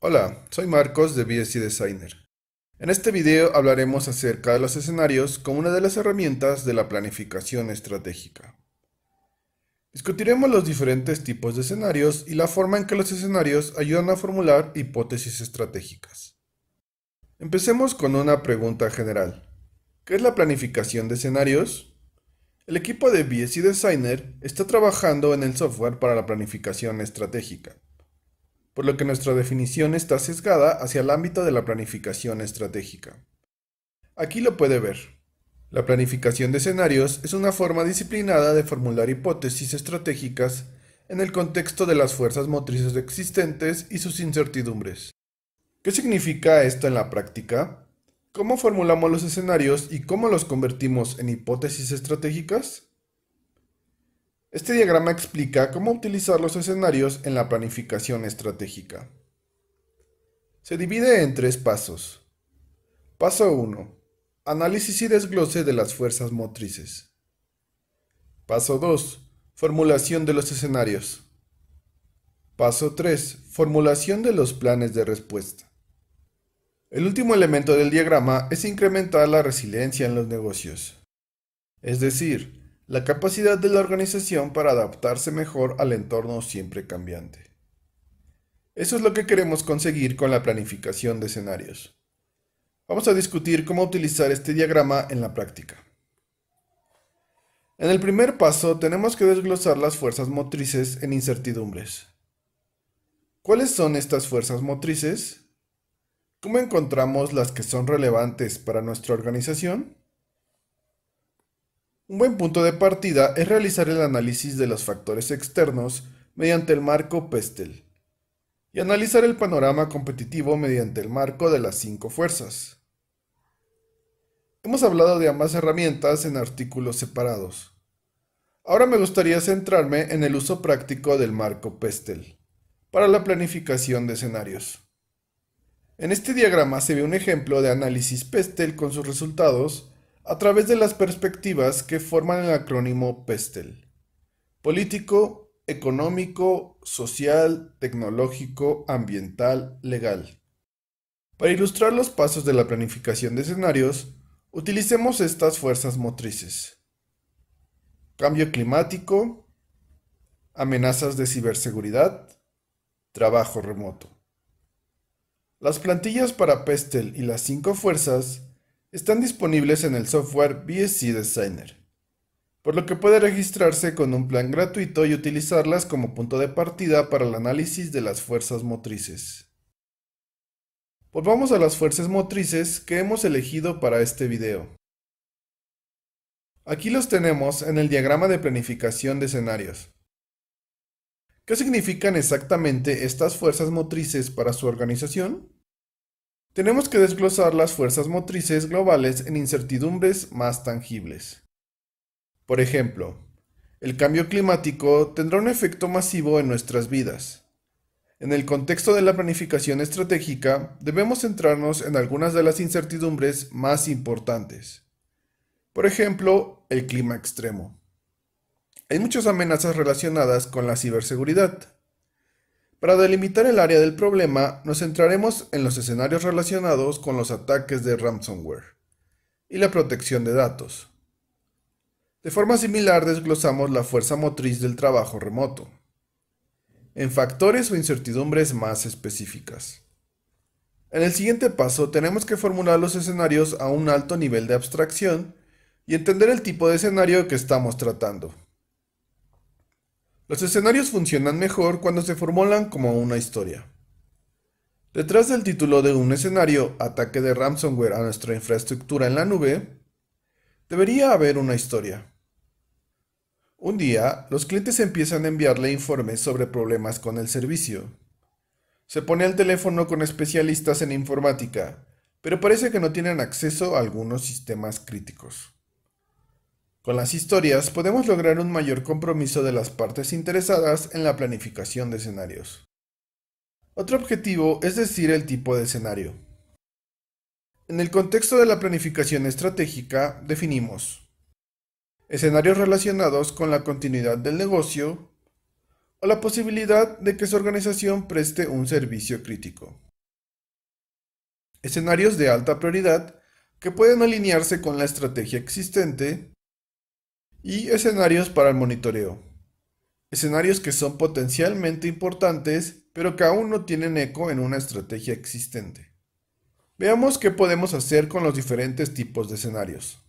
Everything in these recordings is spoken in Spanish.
Hola, soy Marcos de BSC Designer. En este video hablaremos acerca de los escenarios como una de las herramientas de la planificación estratégica. Discutiremos los diferentes tipos de escenarios y la forma en que los escenarios ayudan a formular hipótesis estratégicas. Empecemos con una pregunta general. ¿Qué es la planificación de escenarios? El equipo de BSC Designer está trabajando en el software para la planificación estratégica, por lo que nuestra definición está sesgada hacia el ámbito de la planificación estratégica. Aquí lo puede ver. La planificación de escenarios es una forma disciplinada de formular hipótesis estratégicas en el contexto de las fuerzas motrices existentes y sus incertidumbres. ¿Qué significa esto en la práctica? ¿Cómo formulamos los escenarios y cómo los convertimos en hipótesis estratégicas? Este diagrama explica cómo utilizar los escenarios en la planificación estratégica. Se divide en 3 pasos. Paso 1. Análisis y desglose de las fuerzas motrices. Paso 2. Formulación de los escenarios. Paso 3. Formulación de los planes de respuesta. El último elemento del diagrama es incrementar la resiliencia en los negocios, es decir, la capacidad de la organización para adaptarse mejor al entorno siempre cambiante. Eso es lo que queremos conseguir con la planificación de escenarios. Vamos a discutir cómo utilizar este diagrama en la práctica. En el primer paso tenemos que desglosar las fuerzas motrices en incertidumbres. ¿Cuáles son estas fuerzas motrices? ¿Cómo encontramos las que son relevantes para nuestra organización? Un buen punto de partida es realizar el análisis de los factores externos mediante el marco Pestel y analizar el panorama competitivo mediante el marco de las 5 fuerzas. Hemos hablado de ambas herramientas en artículos separados. Ahora me gustaría centrarme en el uso práctico del marco Pestel para la planificación de escenarios. En este diagrama se ve un ejemplo de análisis Pestel con sus resultados a través de las perspectivas que forman el acrónimo Pestel: político, económico, social, tecnológico, ambiental, legal. Para ilustrar los pasos de la planificación de escenarios, utilicemos estas fuerzas motrices: cambio climático, amenazas de ciberseguridad, trabajo remoto. Las plantillas para Pestel y las 5 fuerzas están disponibles en el software BSC Designer, por lo que puede registrarse con un plan gratuito y utilizarlas como punto de partida para el análisis de las fuerzas motrices. Volvamos a las fuerzas motrices que hemos elegido para este video. Aquí los tenemos en el diagrama de planificación de escenarios. ¿Qué significan exactamente estas fuerzas motrices para su organización? Tenemos que desglosar las fuerzas motrices globales en incertidumbres más tangibles. Por ejemplo, el cambio climático tendrá un efecto masivo en nuestras vidas. En el contexto de la planificación estratégica, debemos centrarnos en algunas de las incertidumbres más importantes. Por ejemplo, el clima extremo. Hay muchas amenazas relacionadas con la ciberseguridad. Para delimitar el área del problema, nos centraremos en los escenarios relacionados con los ataques de ransomware y la protección de datos. De forma similar, desglosamos la fuerza motriz del trabajo remoto en factores o incertidumbres más específicas. En el siguiente paso, tenemos que formular los escenarios a un alto nivel de abstracción y entender el tipo de escenario que estamos tratando. Los escenarios funcionan mejor cuando se formulan como una historia. Detrás del título de un escenario, ataque de ransomware a nuestra infraestructura en la nube, debería haber una historia. Un día, los clientes empiezan a enviarle informes sobre problemas con el servicio. Se pone al teléfono con especialistas en informática, pero parece que no tienen acceso a algunos sistemas críticos. Con las historias podemos lograr un mayor compromiso de las partes interesadas en la planificación de escenarios. Otro objetivo es decir el tipo de escenario. En el contexto de la planificación estratégica definimos escenarios relacionados con la continuidad del negocio o la posibilidad de que su organización preste un servicio crítico. escenarios de alta prioridad que pueden alinearse con la estrategia existente y escenarios para el monitoreo. Escenarios que son potencialmente importantes, pero que aún no tienen eco en una estrategia existente. Veamos qué podemos hacer con los diferentes tipos de escenarios.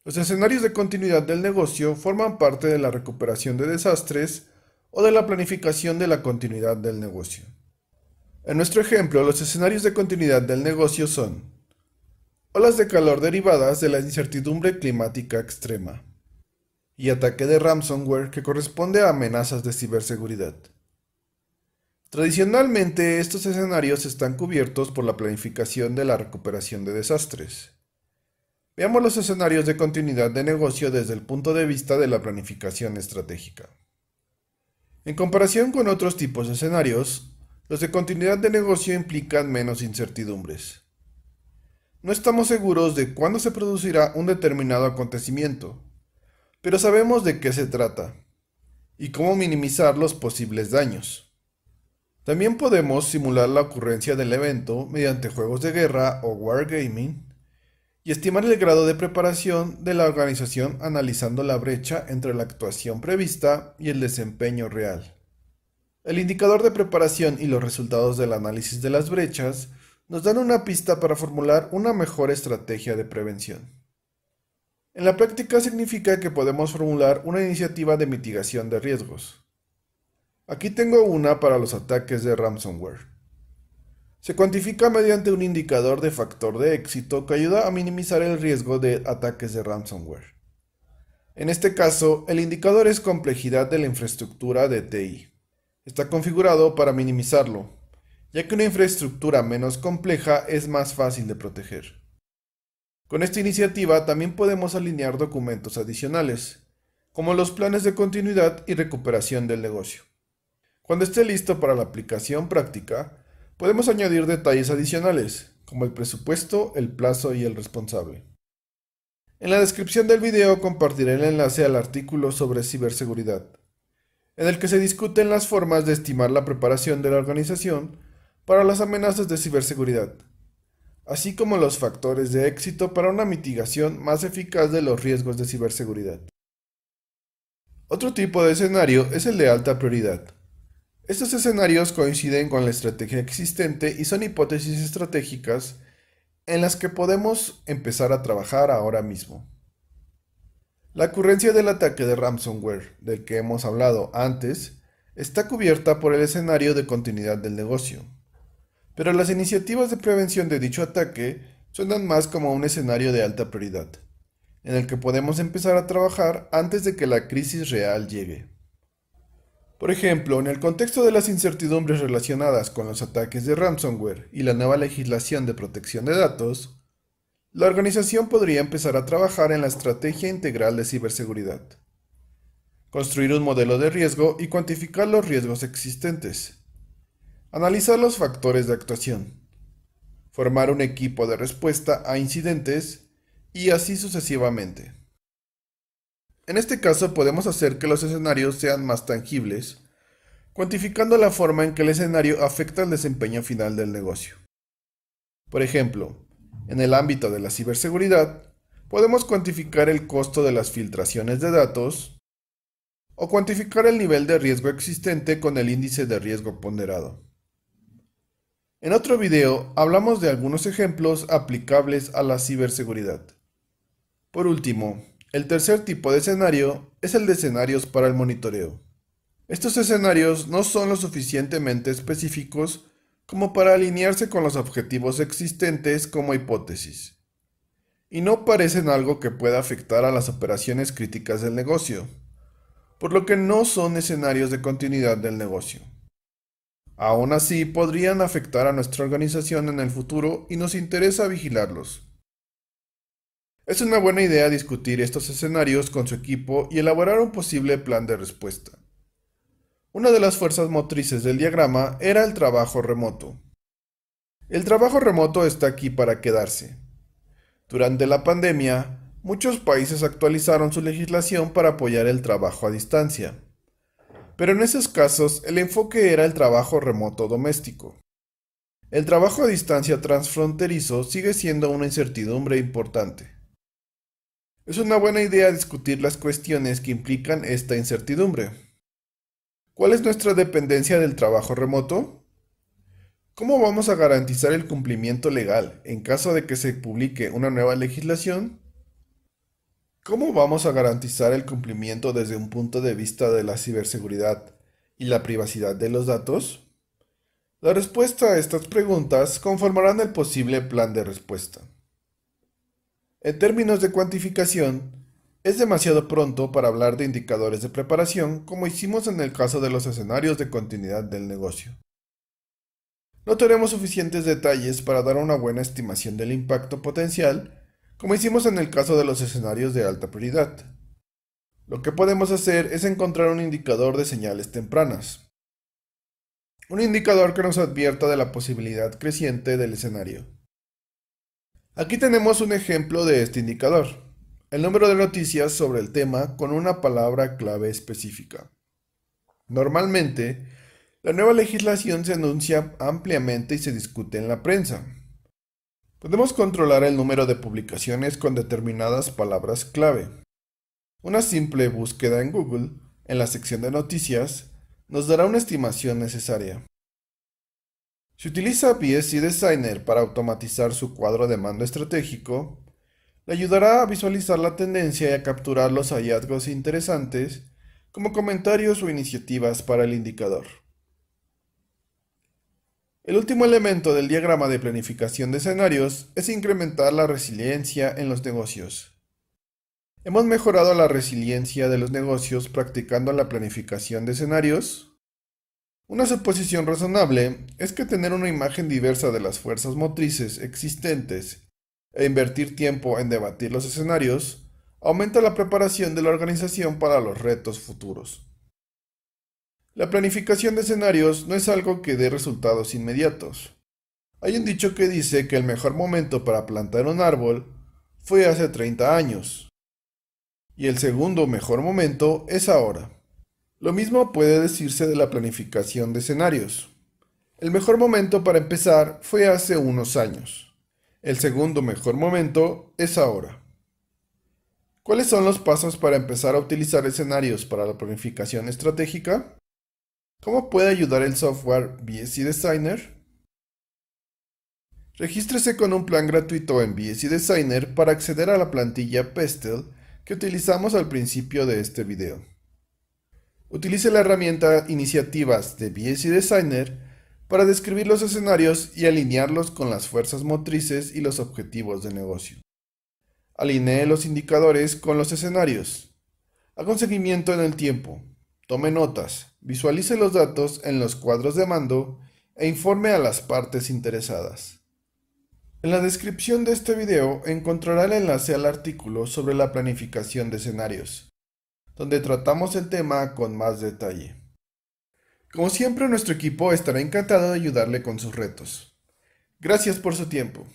Los escenarios de continuidad del negocio forman parte de la recuperación de desastres o de la planificación de la continuidad del negocio. En nuestro ejemplo, los escenarios de continuidad del negocio son olas de calor derivadas de la incertidumbre climática extrema y ataque de ransomware que corresponde a amenazas de ciberseguridad. Tradicionalmente, estos escenarios están cubiertos por la planificación de la recuperación de desastres. Veamos los escenarios de continuidad de negocio desde el punto de vista de la planificación estratégica. En comparación con otros tipos de escenarios, los de continuidad de negocio implican menos incertidumbres. No estamos seguros de cuándo se producirá un determinado acontecimiento, pero sabemos de qué se trata y cómo minimizar los posibles daños. También podemos simular la ocurrencia del evento mediante juegos de guerra o wargaming y estimar el grado de preparación de la organización analizando la brecha entre la actuación prevista y el desempeño real. El indicador de preparación y los resultados del análisis de las brechas nos dan una pista para formular una mejor estrategia de prevención. En la práctica significa que podemos formular una iniciativa de mitigación de riesgos. Aquí tengo una para los ataques de ransomware. Se cuantifica mediante un indicador de factor de éxito que ayuda a minimizar el riesgo de ataques de ransomware. En este caso, el indicador es complejidad de la infraestructura de TI. Está configurado para minimizarlo, ya que una infraestructura menos compleja es más fácil de proteger. Con esta iniciativa también podemos alinear documentos adicionales, como los planes de continuidad y recuperación del negocio. Cuando esté listo para la aplicación práctica, podemos añadir detalles adicionales, como el presupuesto, el plazo y el responsable. En la descripción del video compartiré el enlace al artículo sobre ciberseguridad, en el que se discuten las formas de estimar la preparación de la organización para las amenazas de ciberseguridad, así como los factores de éxito para una mitigación más eficaz de los riesgos de ciberseguridad. Otro tipo de escenario es el de alta prioridad. Estos escenarios coinciden con la estrategia existente y son hipótesis estratégicas en las que podemos empezar a trabajar ahora mismo. La ocurrencia del ataque de ransomware, del que hemos hablado antes, está cubierta por el escenario de continuidad del negocio. Pero las iniciativas de prevención de dicho ataque suenan más como un escenario de alta prioridad, en el que podemos empezar a trabajar antes de que la crisis real llegue. Por ejemplo, en el contexto de las incertidumbres relacionadas con los ataques de ransomware y la nueva legislación de protección de datos, la organización podría empezar a trabajar en la estrategia integral de ciberseguridad, construir un modelo de riesgo y cuantificar los riesgos existentes, analizar los factores de actuación, formar un equipo de respuesta a incidentes y así sucesivamente. En este caso podemos hacer que los escenarios sean más tangibles, cuantificando la forma en que el escenario afecta al desempeño final del negocio. Por ejemplo, en el ámbito de la ciberseguridad, podemos cuantificar el costo de las filtraciones de datos o cuantificar el nivel de riesgo existente con el índice de riesgo ponderado. En otro video hablamos de algunos ejemplos aplicables a la ciberseguridad. Por último, el tercer tipo de escenario es el de escenarios para el monitoreo. Estos escenarios no son lo suficientemente específicos como para alinearse con los objetivos existentes como hipótesis, y no parecen algo que pueda afectar a las operaciones críticas del negocio, por lo que no son escenarios de continuidad del negocio. Aún así, podrían afectar a nuestra organización en el futuro y nos interesa vigilarlos. Es una buena idea discutir estos escenarios con su equipo y elaborar un posible plan de respuesta. Una de las fuerzas motrices del diagrama era el trabajo remoto. El trabajo remoto está aquí para quedarse. Durante la pandemia, muchos países actualizaron su legislación para apoyar el trabajo a distancia. Pero en esos casos, el enfoque era el trabajo remoto doméstico. el trabajo a distancia transfronterizo sigue siendo una incertidumbre importante. Es una buena idea discutir las cuestiones que implican esta incertidumbre. ¿Cuál es nuestra dependencia del trabajo remoto? ¿Cómo vamos a garantizar el cumplimiento legal en caso de que se publique una nueva legislación? ¿Cómo vamos a garantizar el cumplimiento desde un punto de vista de la ciberseguridad y la privacidad de los datos? La respuesta a estas preguntas conformarán el posible plan de respuesta. En términos de cuantificación, es demasiado pronto para hablar de indicadores de preparación como hicimos en el caso de los escenarios de continuidad del negocio. No tenemos suficientes detalles para dar una buena estimación del impacto potencial, como hicimos en el caso de los escenarios de alta prioridad. Lo que podemos hacer es encontrar un indicador de señales tempranas. Un indicador que nos advierta de la posibilidad creciente del escenario. Aquí tenemos un ejemplo de este indicador, el número de noticias sobre el tema con una palabra clave específica. Normalmente, la nueva legislación se anuncia ampliamente y se discute en la prensa. Podemos controlar el número de publicaciones con determinadas palabras clave. Una simple búsqueda en Google, en la sección de noticias, nos dará una estimación necesaria. Si utiliza BSC Designer para automatizar su cuadro de mando estratégico, le ayudará a visualizar la tendencia y a capturar los hallazgos interesantes como comentarios o iniciativas para el indicador. El último elemento del diagrama de planificación de escenarios es incrementar la resiliencia en los negocios. Hemos mejorado la resiliencia de los negocios practicando la planificación de escenarios. Una suposición razonable es que tener una imagen diversa de las fuerzas motrices existentes e invertir tiempo en debatir los escenarios aumenta la preparación de la organización para los retos futuros. La planificación de escenarios no es algo que dé resultados inmediatos. Hay un dicho que dice que el mejor momento para plantar un árbol fue hace 30 años, y el segundo mejor momento es ahora. Lo mismo puede decirse de la planificación de escenarios. El mejor momento para empezar fue hace unos años. El segundo mejor momento es ahora. ¿Cuáles son los pasos para empezar a utilizar escenarios para la planificación estratégica? ¿Cómo puede ayudar el software BSC Designer? Regístrese con un plan gratuito en BSC Designer para acceder a la plantilla Pestel que utilizamos al principio de este video. Utilice la herramienta Iniciativas de BSC Designer para describir los escenarios y alinearlos con las fuerzas motrices y los objetivos de negocio. Alinee los indicadores con los escenarios. Haga un seguimiento en el tiempo. Tome notas. Visualice los datos en los cuadros de mando e informe a las partes interesadas. En la descripción de este video encontrará el enlace al artículo sobre la planificación de escenarios, donde tratamos el tema con más detalle. Como siempre, nuestro equipo estará encantado de ayudarle con sus retos. Gracias por su tiempo.